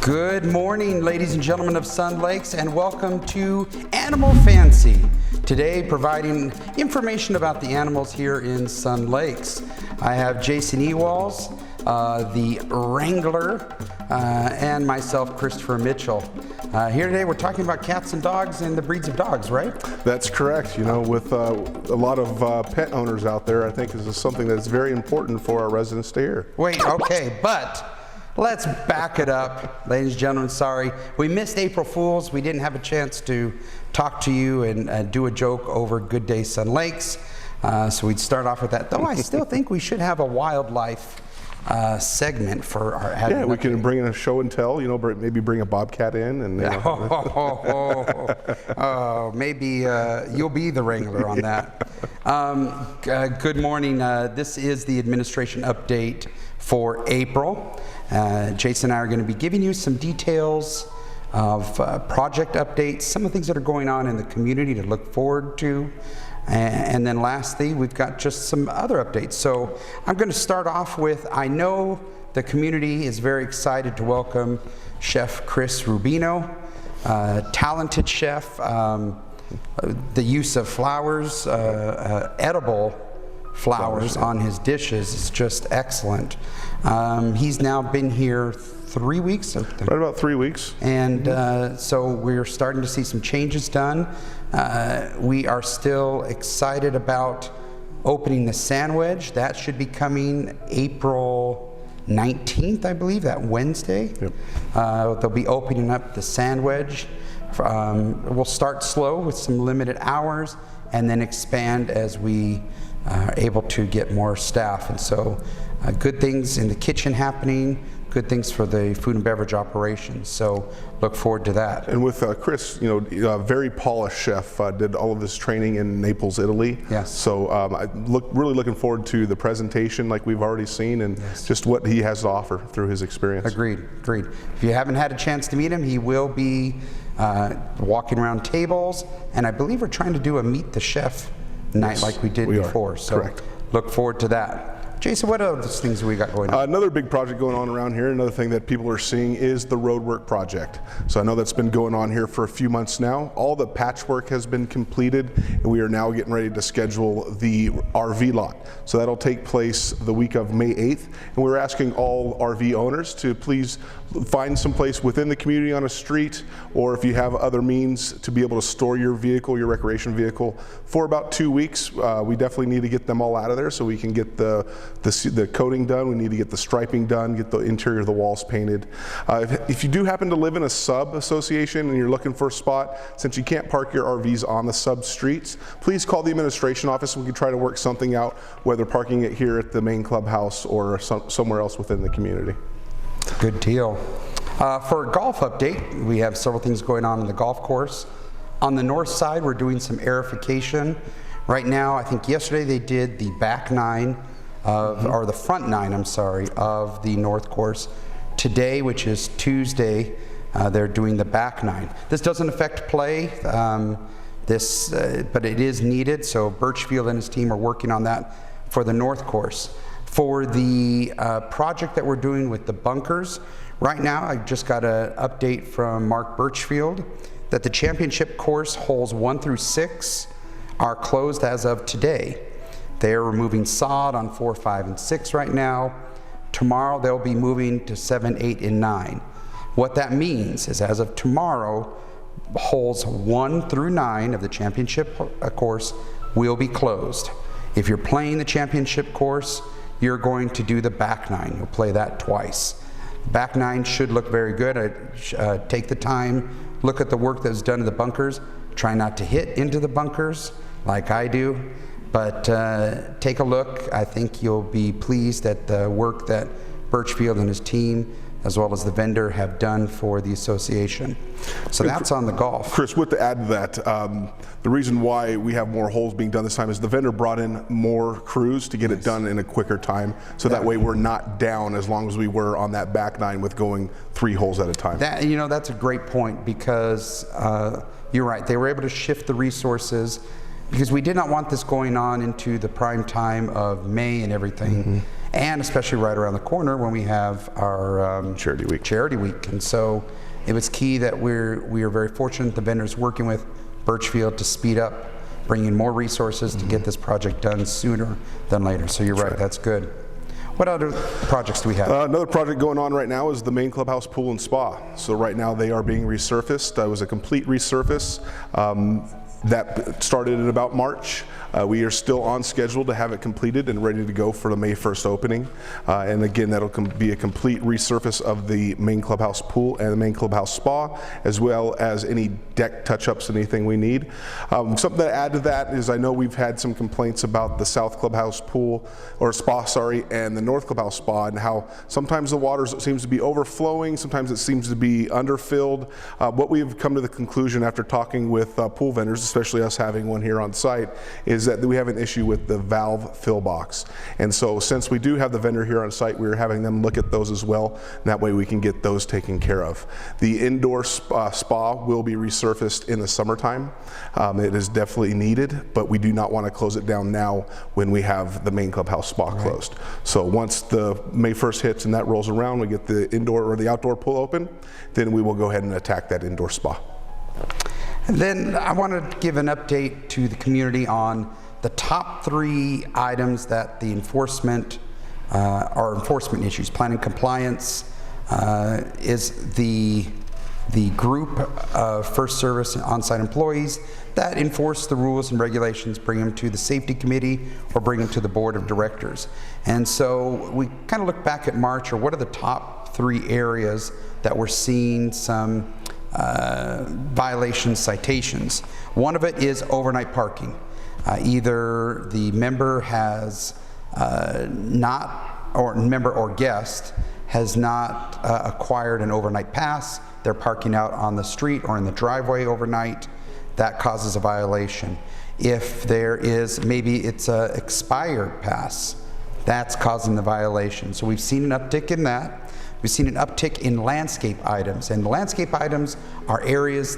Good morning, ladies and gentlemen of Sun Lakes, and welcome to Animal Fancy. Today, providing information about the animals here in Sun Lakes. I have Jason Ewals, the Wrangler, and myself, Christopher Mitchell. Here today, we're talking about cats and dogs and the breeds of dogs, right? That's correct. You know, with a lot of pet owners out there, I think this is something that's very important for our residents to hear. Wait, okay, but let's back it up, ladies and gentlemen. Sorry, we missed April Fools. We didn't have a chance to talk to you and do a joke over Good Day Sun Lakes. So we'd start off with that. Though I still think we should have a wildlife segment for our admin. Yeah, we can bring in a show and tell. You know, maybe bring a bobcat in and. Maybe you'll be the wrangler on that. Good morning. This is the administration update for April. Jason and I are going to be giving you some details of project updates, some of the things that are going on in the community to look forward to. And then lastly, we've got just some other updates. So I'm going to start off with, I know the community is very excited to welcome Chef Chris Rubino, talented chef. The use of flowers, edible flowers on his dishes is just excellent. He's now been here 3 weeks. Right about 3 weeks. And so we're starting to see some changes done. We are still excited about opening the Sandwich. That should be coming April 19th, I believe, that Wednesday. Yep. They'll be opening up the Sandwich. We'll start slow with some limited hours and then expand as we are able to get more staff. And so good things in the kitchen happening, good things for the food and beverage operations. So look forward to that. And with Chris, you know, very polished chef, did all of this training in Naples, Italy. Yes. So really looking forward to the presentation like we've already seen and just what he has to offer through his experience. Agreed. If you haven't had a chance to meet him, he will be walking around tables, and I believe we're trying to do a Meet the Chef night like we did before. So correct. Look forward to that. Jason, what other things we got going on? Another big project going on around here, another thing that people are seeing is the roadwork project. So I know that's been going on here for a few months now. All the patchwork has been completed, and we are now getting ready to schedule the RV lot. So that'll take place the week of May 8th, and we're asking all RV owners to please find some place within the community on a street, or if you have other means to be able to store your vehicle, your recreation vehicle, for about 2 weeks. We definitely need to get them all out of there so we can get the coating done. We need to get the striping done, get the interior of the walls painted. If you do happen to live in a sub association and you're looking for a spot, since you can't park your RVs on the sub streets, please call the administration office and we can try to work something out, whether parking it here at the main clubhouse or somewhere else within the community. Good deal. For a golf update, we have several things going on the golf course. On the north side, we're doing some aerification. Right now, I think yesterday they did the back nine of, or the front nine, I'm sorry, of the north course. Today, which is Tuesday, they're doing the back nine. This doesn't affect play, but it is needed, so Birchfield and his team are working on that for the north course. For the project that we're doing with the bunkers, right now I just got an update from Mark Birchfield that the championship course holes 1 through 6 are closed as of today. They are removing sod on 4, 5, and 6 right now. Tomorrow they'll be moving to 7, 8, and 9. What that means is as of tomorrow, holes 1 through 9 of the championship course will be closed. If you're playing the championship course, you're going to do the back nine. You'll play that twice. Back nine should look very good. Take the time, look at the work that's done in the bunkers. Try not to hit into the bunkers like I do, but take a look. I think you'll be pleased at the work that Birchfield and his team, as well as the vendor, have done for the association. So that's on the golf. Chris, with to add to that, the reason why we have more holes being done this time is the vendor brought in more crews to get it done in a quicker time, so that way we're not down as long as we were on that back nine with going 3 holes at a time. That, you know, that's a great point, because you're right, they were able to shift the resources because we did not want this going on into the prime time of May and everything, and especially right around the corner when we have our Charity Week. And so it was key that we are very fortunate the vendors working with Birchfield to speed up, bringing more resources to get this project done sooner than later. So you're right, that's good. What other projects do we have? Another project going on right now is the main clubhouse pool and spa. So right now they are being resurfaced. It was a complete resurface that started in about March. We are still on schedule to have it completed and ready to go for the May 1st opening. And again, that'll be a complete resurface of the main clubhouse pool and the main clubhouse spa, as well as any deck touch-ups, anything we need. Something to add to that is I know we've had some complaints about the South Clubhouse pool, or spa, sorry, and the North Clubhouse spa, and how sometimes the water seems to be overflowing, sometimes it seems to be underfilled. What we've come to the conclusion after talking with pool vendors, especially us having one here on site, is that we have an issue with the valve fill box. And so since we do have the vendor here on site, we're having them look at those as well, and that way we can get those taken care of. The indoor spa will be resurfaced in the summertime. It is definitely needed, but we do not want to close it down now when we have the main clubhouse spa closed. So once the May 1st hits and that rolls around, we get the indoor or the outdoor pool open, then we will go ahead and attack that indoor spa. And then I want to give an update to the community on the top 3 items that the enforcement are enforcement issues. Planning compliance is the group of First Service and on-site employees that enforce the rules and regulations, bring them to the safety committee or bring them to the board of directors. And so we kind of look back at March, or what are the top 3 areas that we're seeing some violation citations. One of it is overnight parking. Either the member has member or guest has not acquired an overnight pass. They're parking out on the street or in the driveway overnight. That causes a violation. If there is, maybe it's an expired pass, that's causing the violation. So we've seen an uptick in that. We've seen an uptick in landscape items, and landscape items are areas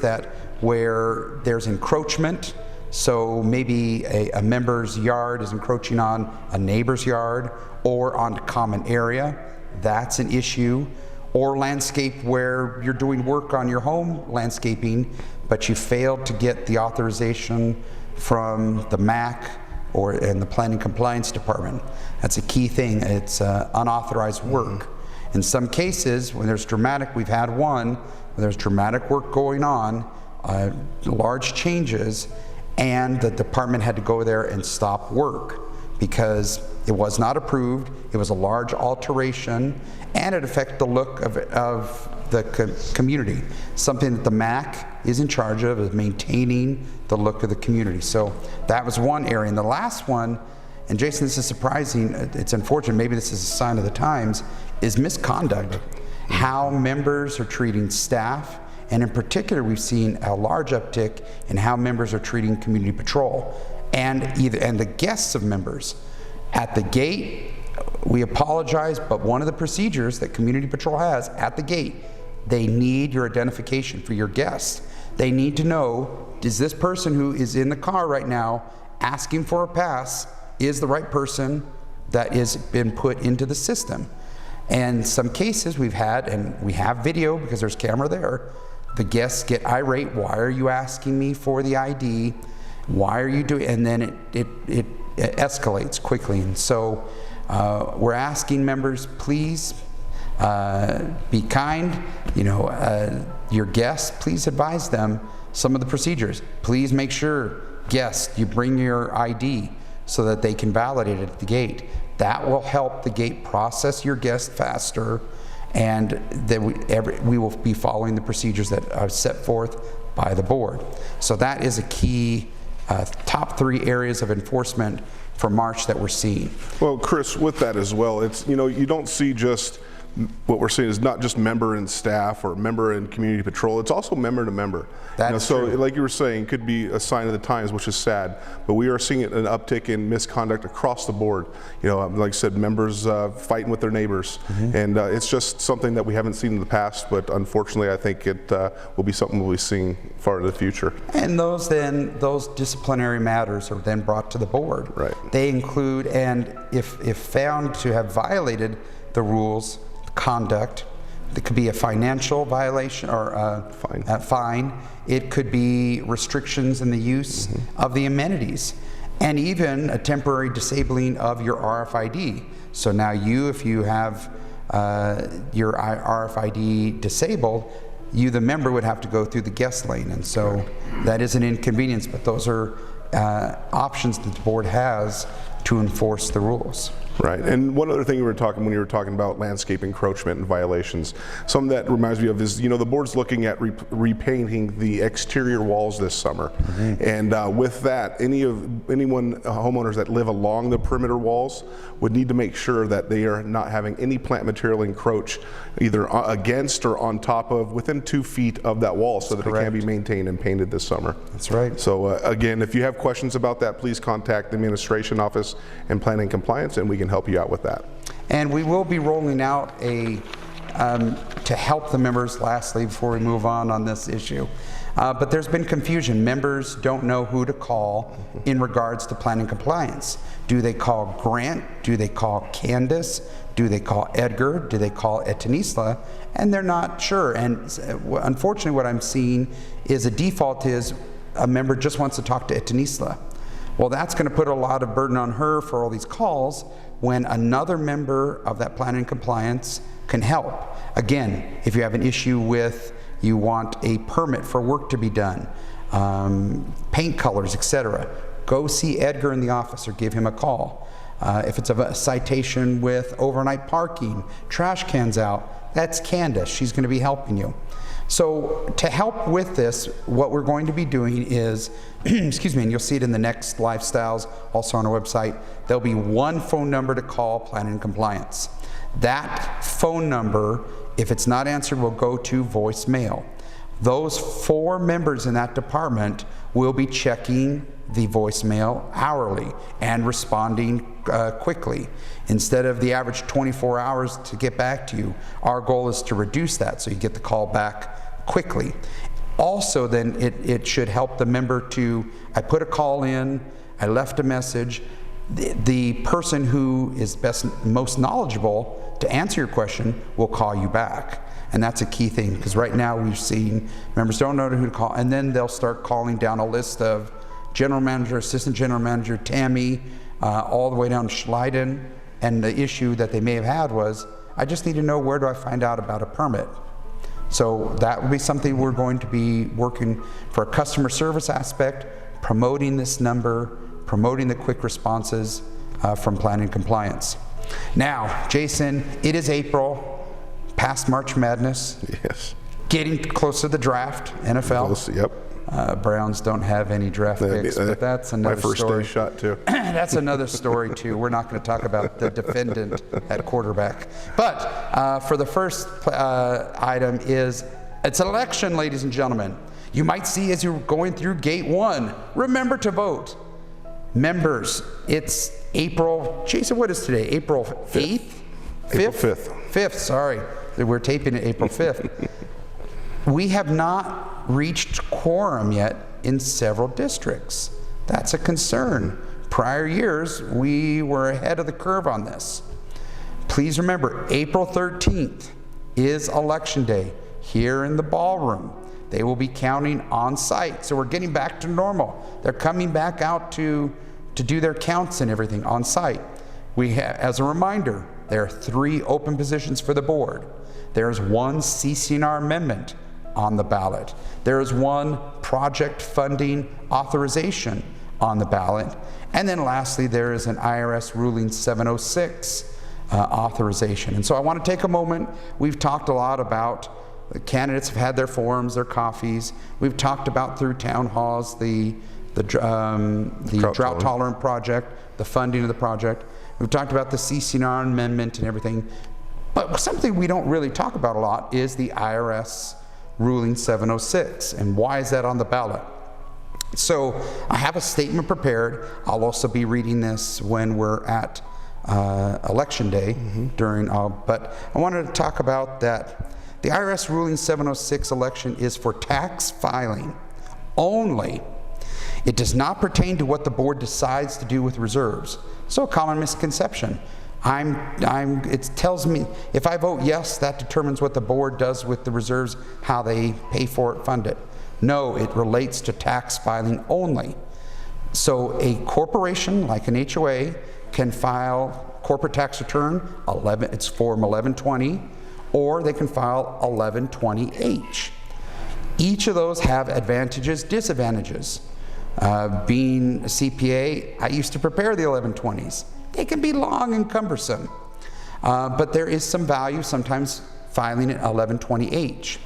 where there's encroachment. So maybe a member's yard is encroaching on a neighbor's yard or on a common area. That's an issue. Or landscape where you're doing work on your home landscaping, but you failed to get the authorization from the MAC and the Planning Compliance Department. That's a key thing. It's unauthorized work. In some cases, when there's dramatic, we've had one, when there's dramatic work going on, large changes, and the department had to go there and stop work because it was not approved, it was a large alteration, and it affected the look of the community. Something that the MAC is in charge of, is maintaining the look of the community. So that was one area. And the last one, and Jason, this is surprising, it's unfortunate, maybe this is a sign of the times, is misconduct. How members are treating staff, and in particular we've seen a large uptick in how members are treating community patrol and the guests of members. At the gate, we apologize, but one of the procedures that community patrol has at the gate, they need your identification for your guests. They need to know, is this person who is in the car right now asking for a pass is the right person that has been put into the system. And some cases we've had, and we have video because there's camera there, the guests get irate. Why are you asking me for the ID? Why are you doing? And then it escalates quickly. And so we're asking members, please be kind. Your guests, please advise them some of the procedures. Please make sure, guests, you bring your ID so that they can validate it at the gate. That will help the gate process your guest faster, and that we will be following the procedures that are set forth by the board. So that is a key top 3 areas of enforcement for March that we're seeing. Well, Chris, with that as well, it's, you don't see just what we're seeing is not just member and staff or member and community patrol, it's also member to member. That's so true. like you were saying, could be a sign of the times, which is sad, but we are seeing an uptick in misconduct across the board. Like I said, members fighting with their neighbors, and it's just something that we haven't seen in the past, but unfortunately I think it will be something we'll be seeing far into the future. And those disciplinary matters are then brought to the board. Right. They include, and if found to have violated the rules, conduct, it could be a financial violation or a fine. It could be restrictions in the use of the amenities, and even a temporary disabling of your RFID. So now if you have your RFID disabled, you, the member, would have to go through the guest lane, and so that is an inconvenience, but those are options that the board has to enforce the rules. Right, and one other thing when you were talking about landscape encroachment and violations, something that reminds me of is, the board's looking at repainting the exterior walls this summer, and with that, homeowners that live along the perimeter walls would need to make sure that they are not having any plant material encroach either against or on top of within 2 feet of that wall, so that it can be maintained and painted this summer. That's right. So again, if you have questions about that, please contact the administration office and planning and compliance, and we can help you out with that. And we will be rolling out to help the members, lastly, before we move on this issue. But there's been confusion. Members don't know who to call in regards to planning compliance. Do they call Grant? Do they call Candace? Do they call Edgar? Do they call Etanisla? And they're not sure. And unfortunately, what I'm seeing is a default is a member just wants to talk to Etanisla. Well, that's going to put a lot of burden on her for all these calls when another member of that planning and compliance can help. Again, if you have an issue with, you want a permit for work to be done, paint colors, etc., go see Edgar in the office or give him a call. If it's a citation with overnight parking, trash cans out, that's Candace. She's going to be helping you. So to help with this, what we're going to be doing is, excuse me, and you'll see it in the next lifestyles, also on our website, there'll be one phone number to call planning and compliance. That phone number, if it's not answered, will go to voicemail. Those 4 members in that department will be checking the voicemail hourly and responding quickly. Instead of the average 24 hours to get back to you, our goal is to reduce that so you get the call back quickly. Also, then it should help the member to, I put a call in, I left a message, the person who is most knowledgeable to answer your question will call you back. And that's a key thing, because right now we've seen members don't know who to call, and then they'll start calling down a list of general manager, assistant general manager, Tammy, all the way down to Schleiden. And the issue that they may have had was, I just need to know, where do I find out about a permit? So that will be something we're going to be working for, a customer service aspect, promoting this number, promoting the quick responses from planning compliance. Now, Jason, it is April, past March Madness. Yes. Getting close to the draft, NFL. Close, yep. Browns don't have any draft picks, but that's another my first story. day shot too. That's another story too. We're not going to talk about the defendant at quarterback. But for the first item is, it's an election, ladies and gentlemen. You might see as you're going through gate 1, remember to vote. Members, it's April, Jason, what is today? April 8th? April 5th. 5th, sorry. We're taping it April 5th. We have not reached quorum yet in several districts. That's a concern. Prior years, we were ahead of the curve on this. Please remember, April 13th is election day here in the ballroom. They will be counting on site, so we're getting back to normal. They're coming back out to do their counts and everything on site. As a reminder, there are 3 open positions for the board. There's 1 CC&R amendment on the ballot. There is 1 project funding authorization on the ballot. And then lastly, there is an IRS ruling 706 authorization. And so I want to take a moment. We've talked a lot about, the candidates have had their forums, their coffees. We've talked about through town halls the drought tolerant project, the funding of the project. We've talked about the CC&R amendment and everything. But something we don't really talk about a lot is the IRS ruling 706, and why is that on the ballot? So I have a statement prepared. I'll also be reading this when we're at election day but I wanted to talk about that. The IRS ruling 706 election is for tax filing only. It does not pertain to what the board decides to do with reserves. So a common misconception. It tells me if I vote yes, that determines what the board does with the reserves, how they pay for it, fund it. No, it relates to tax filing only. So a corporation like an HOA can file corporate tax return, it's Form 1120, or they can file 1120H. Each of those have advantages, disadvantages. Being a CPA, I used to prepare the 1120s. They can be long and cumbersome, but there is some value sometimes filing an 1120H.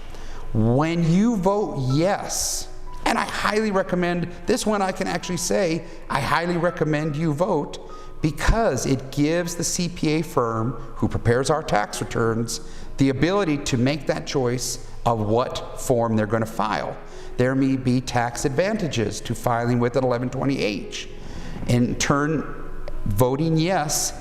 When you vote yes, and I highly recommend, this one I can actually say, I highly recommend you vote, because it gives the CPA firm who prepares our tax returns the ability to make that choice of what form they're going to file. There may be tax advantages to filing with an 1120H. In turn, voting yes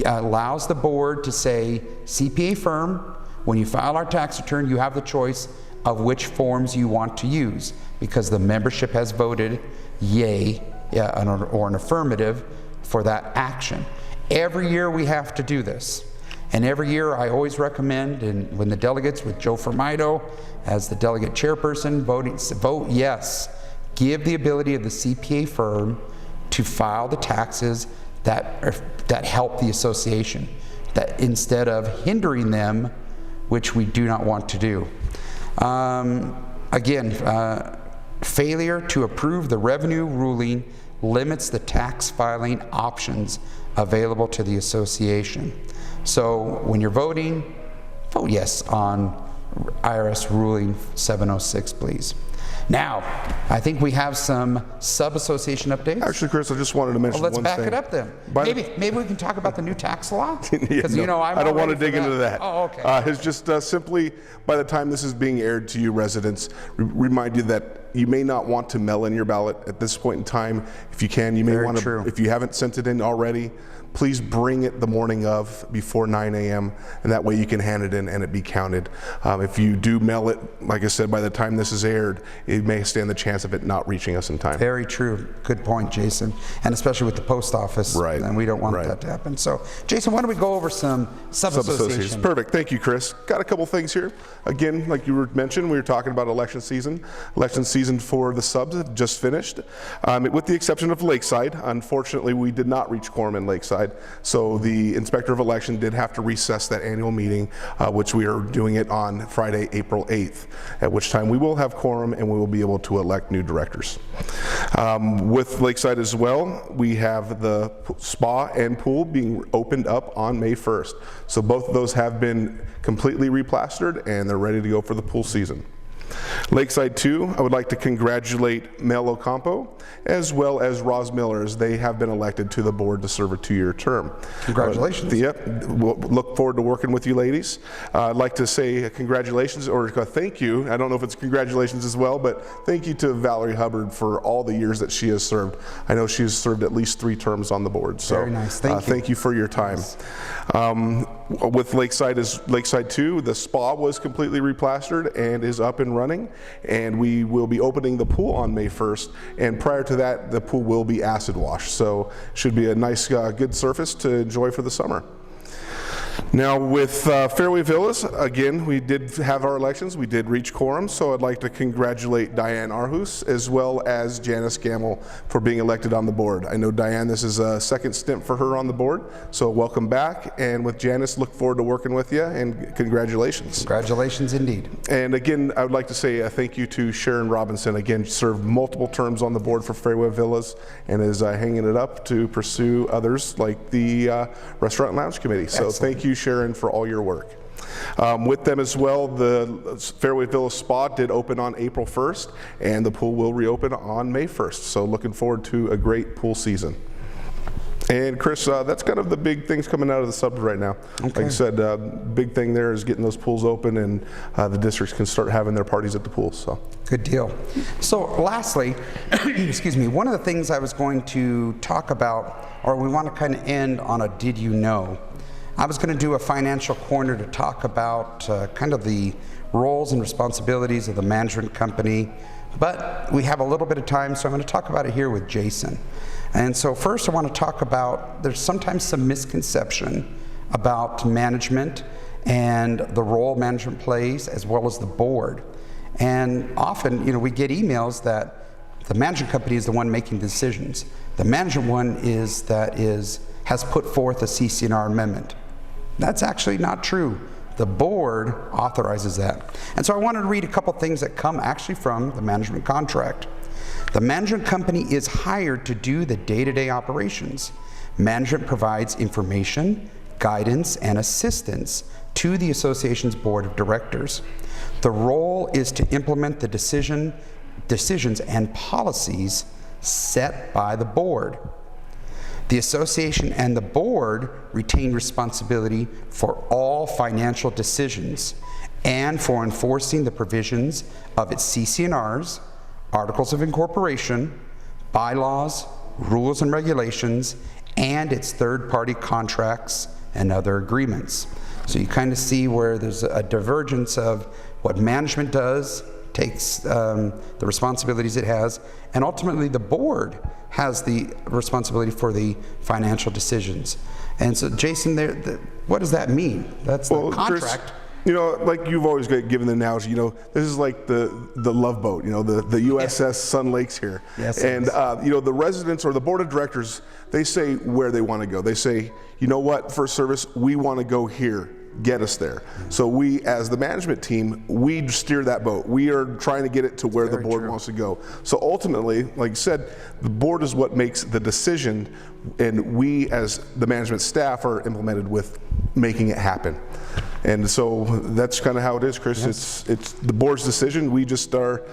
allows the board to say, CPA firm, when you file our tax return, you have the choice of which forms you want to use, because the membership has voted yay or an affirmative for that action. Every year we have to do this. And every year I always recommend, and when the delegates with Joe Formido as the delegate chairperson vote yes, give the ability of the CPA firm to file the taxes that help the association, that instead of hindering them, which we do not want to do. Failure to approve the revenue ruling limits the tax filing options available to the association. So when you're voting, vote yes on IRS ruling 706, please. Now, I think we have some sub-association updates. Actually, Chris, I just wanted to mention one thing. Let's back it up then. Maybe we can talk about the new tax law? Because I don't want to dig into that. Oh, okay. It's just simply, by the time this is being aired to you residents, remind you that you may not want to mail in your ballot at this point in time. If you can, you may want to, if you haven't sent it in already, please bring it the morning of before 9 a.m. and that way you can hand it in and it be counted. If you do mail it, like I said, by the time this is aired, it may stand the chance of it not reaching us in time. Very true. Good point, Jason. And especially with the post office, right? And we don't want that to happen. So, Jason, why don't we go over some sub-associations? Perfect. Thank you, Chris. Got a couple things here. Again, like you mentioned, we were talking about election season. Election season for the subs just finished. With the exception of Lakeside, unfortunately, we did not reach quorum in Lakeside. So the Inspector of Election did have to recess that annual meeting, which we are doing it on Friday, April 8th, at which time we will have quorum and we will be able to elect new directors. With Lakeside as well, we have the spa and pool being opened up on May 1st. So both of those have been completely replastered and they're ready to go for the pool season. Lakeside 2, I would like to congratulate Mel Ocampo as well as Roz Miller, as they have been elected to the board to serve a 2-year term. Congratulations. Yep, we'll look forward to working with you ladies. I'd like to say congratulations, or thank you. I don't know if it's congratulations as well, but thank you to Valerie Hubbard for all the years that she has served. I know she has served at least 3 terms on the board. So very nice. Thank you for your time. Yes. With Lakeside 2, the spa was completely replastered and is up and running, and we will be opening the pool on May 1st, and prior to that the pool will be acid washed, so should be a nice good surface to enjoy for the summer. Now with Fairway Villas, again, we did have our elections, we did reach quorum, so I'd like to congratulate Diane Arhus as well as Janice Gamble for being elected on the board. I know Diane, this is a second stint for her on the board, so welcome back, and with Janice, look forward to working with you, and congratulations. Congratulations indeed. And again, I would like to say a thank you to Sharon Robinson, again, served multiple terms on the board for Fairway Villas and is hanging it up to pursue others like the Restaurant and Lounge Committee. So excellent. Thank you, Sharon, for all your work. With them as well, the Fairway Villas Spa did open on April 1st, and the pool will reopen on May 1st. So looking forward to a great pool season. And Chris, that's kind of the big things coming out of the subs right now. Like I said, big thing there is getting those pools open, and the districts can start having their parties at the pools. So good deal. So lastly, excuse me, one of the things I was going to talk about, or we want to kind of end on a did you know. I was going to do a financial corner to talk about kind of the roles and responsibilities of the management company, but we have a little bit of time, so I'm going to talk about it here with Jason. And so first I want to talk about, there's sometimes some misconception about management and the role management plays, as well as the board. And often, we get emails that the management company is the one making decisions. The management one has put forth a CC&R amendment. That's actually not true. The board authorizes that. And so I wanted to read a couple things that come actually from the management contract. The management company is hired to do the day-to-day operations. Management provides information, guidance, and assistance to the association's board of directors. The role is to implement the decisions and policies set by the board. The association and the board retain responsibility for all financial decisions and for enforcing the provisions of its CC&Rs, articles of incorporation, bylaws, rules and regulations, and its third-party contracts and other agreements. So you kind of see where there's a divergence of what management does, takes the responsibilities it has, and ultimately the board has the responsibility for the financial decisions. And so, Jason, what does that mean? That's the contract. Chris, like you've always given the analogy, this is like the Love Boat, the USS Sun Lakes here. Yes. And, the residents or the board of directors, they say where they want to go. They say, you know what, First Service, we want to go here. Get us there. So we, as the management team, we steer that boat. We are trying to get it to where the board wants to go. So ultimately, like you said, the board is what makes the decision, and we, as the management staff, are implemented with making it happen. And so that's kind of how it is, Chris. Yes. It's the board's decision. We just are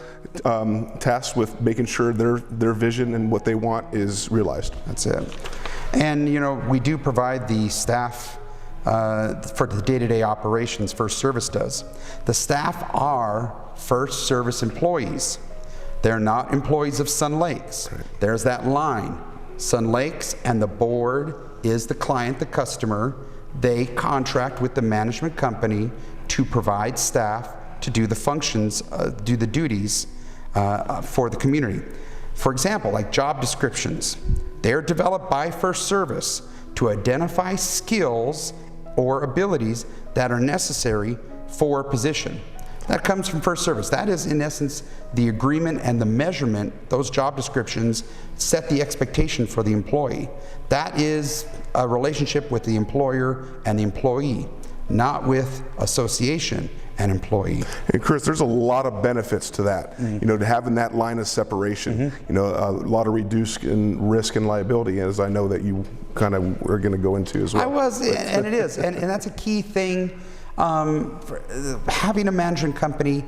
tasked with making sure their vision and what they want is realized. That's it. And we do provide the staff for the day-to-day operations. First Service does. The staff are First Service employees. They're not employees of Sun Lakes. Right. There's that line. Sun Lakes and the board is the client, the customer. They contract with the management company to provide staff to do the functions, do the duties for the community. For example, like job descriptions. They're developed by First Service to identify skills or abilities that are necessary for a position. That comes from First Service. That is, in essence, the agreement and the measurement. Those job descriptions set the expectation for the employee. That is a relationship with the employer and the employee, not with association and employee. And Chris, there's a lot of benefits to that. To having that line of separation. A lot of reduced in risk and liability, as I know that you kind of are going to go into as well. And it is, and that's a key thing. Having a management company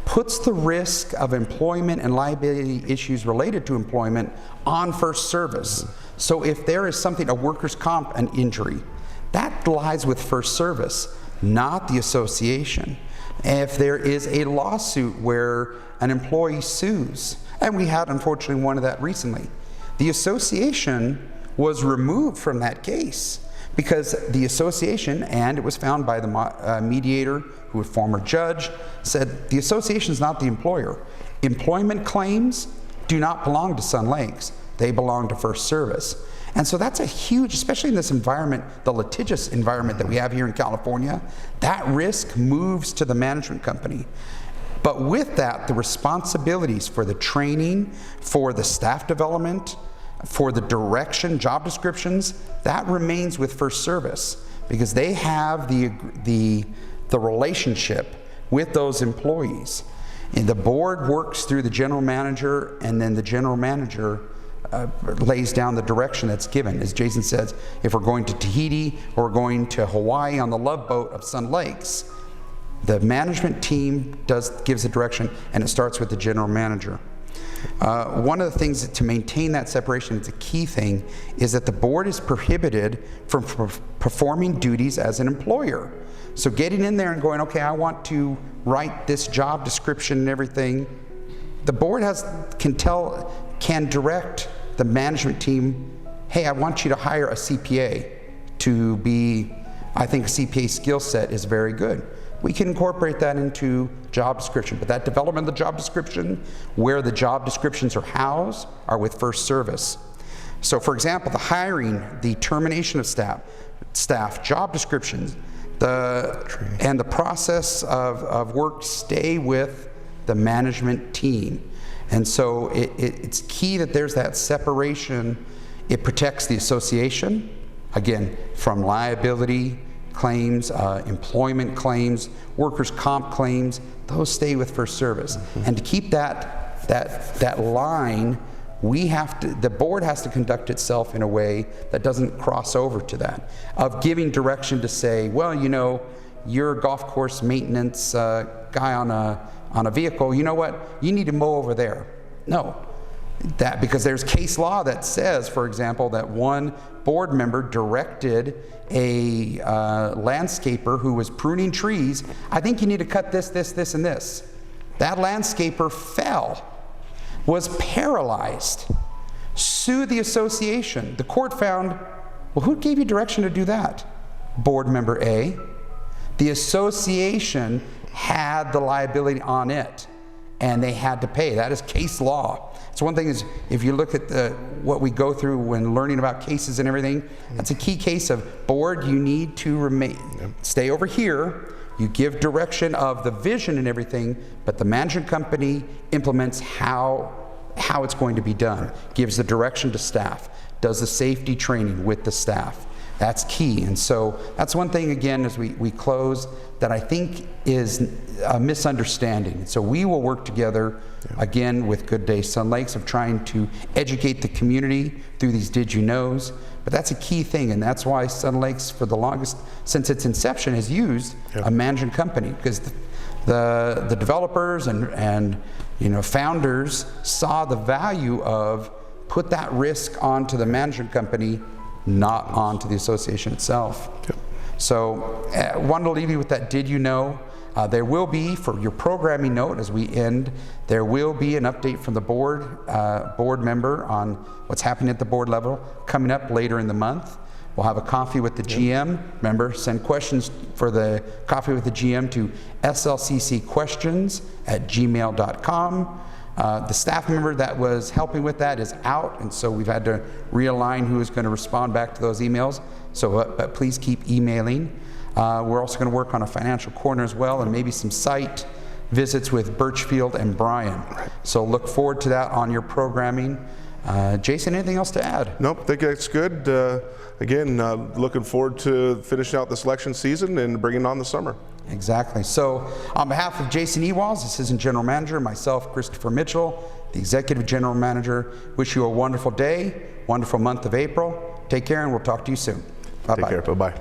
puts the risk of employment and liability issues related to employment on First Service. So if there is something, a workers' comp, an injury, that lies with First Service, not the association. If there is a lawsuit where an employee sues, and we had unfortunately one of that recently, the association was removed from that case because the association, and it was found by the mediator, who was a former judge, said the association is not the employer. Employment claims do not belong to Sun Lakes. They belong to First Service. And so that's a huge, especially in this environment, the litigious environment that we have here in California, that risk moves to the management company. But with that, the responsibilities for the training, for the staff development, for the direction, job descriptions, that remains with First Service because they have the relationship with those employees. And the board works through the general manager, and then the general manager lays down the direction that's given. As Jason says, if we're going to Tahiti or going to Hawaii on the Love Boat of Sun Lakes, the management team gives the direction, and it starts with the general manager. One of the things to maintain that separation, it's a key thing, is that the board is prohibited from performing duties as an employer. So getting in there and going, okay, I want to write this job description and everything, the board can direct the management team, hey, I want you to hire a CPA to be, I think a CPA skill set is very good. We can incorporate that into job description, but that development of the job description, where the job descriptions are housed, are with First Service. So for example, the hiring, the termination of staff, job descriptions, and the process of work stay with the management team. And so it's key that there's that separation. It protects the association, again, from liability claims, employment claims, workers' comp claims. Those stay with First Service. And to keep that line, the board has to conduct itself in a way that doesn't cross over to that, of giving direction to say, well, you know, you're a golf course maintenance guy on a vehicle, you know what, you need to mow over there. No, because there's case law that says, for example, that one board member directed a landscaper who was pruning trees, I think you need to cut this, this, this, and this. That landscaper fell, was paralyzed, sued the association. The court found, well, who gave you direction to do that? Board member A. The association had the liability on it, and they had to pay. That is case law. So one thing is, if you look at what we go through when learning about cases and everything, that's a key case of board, you need to stay over here. You give direction of the vision and everything, but the management company implements how it's going to be done, gives the direction to staff, does the safety training with the staff. That's key. And so that's one thing, again, as we close, that I think is a misunderstanding. So we will work together, again, with Good Day Sun Lakes, of trying to educate the community through these Did You Knows. But that's a key thing, and that's why Sun Lakes, for the longest, since its inception, has used a management company, because the developers and founders saw the value of put that risk onto the management company, not onto the association itself. So I wanted to leave you with that Did You Know? There will be, for your programming note as we end, there will be an update from the board member on what's happening at the board level coming up later in the month. We'll have a coffee with the GM. Remember, send questions for the coffee with the GM to slccquestions@gmail.com. The staff member that was helping with that is out, and so we've had to realign who is going to respond back to those emails. So but please keep emailing. We're also going to work on a financial corner as well, and maybe some site visits with Birchfield and Bryan. So look forward to that on your programming. Jason, anything else to add? Nope, I think that's good. Again, looking forward to finishing out this election season and bringing on the summer. Exactly. So on behalf of Jason Ewals, Assistant General Manager, myself, Christopher Mitchell, the Executive General Manager, wish you a wonderful day, wonderful month of April. Take care, and we'll talk to you soon. Bye-bye. Take care. Bye-bye.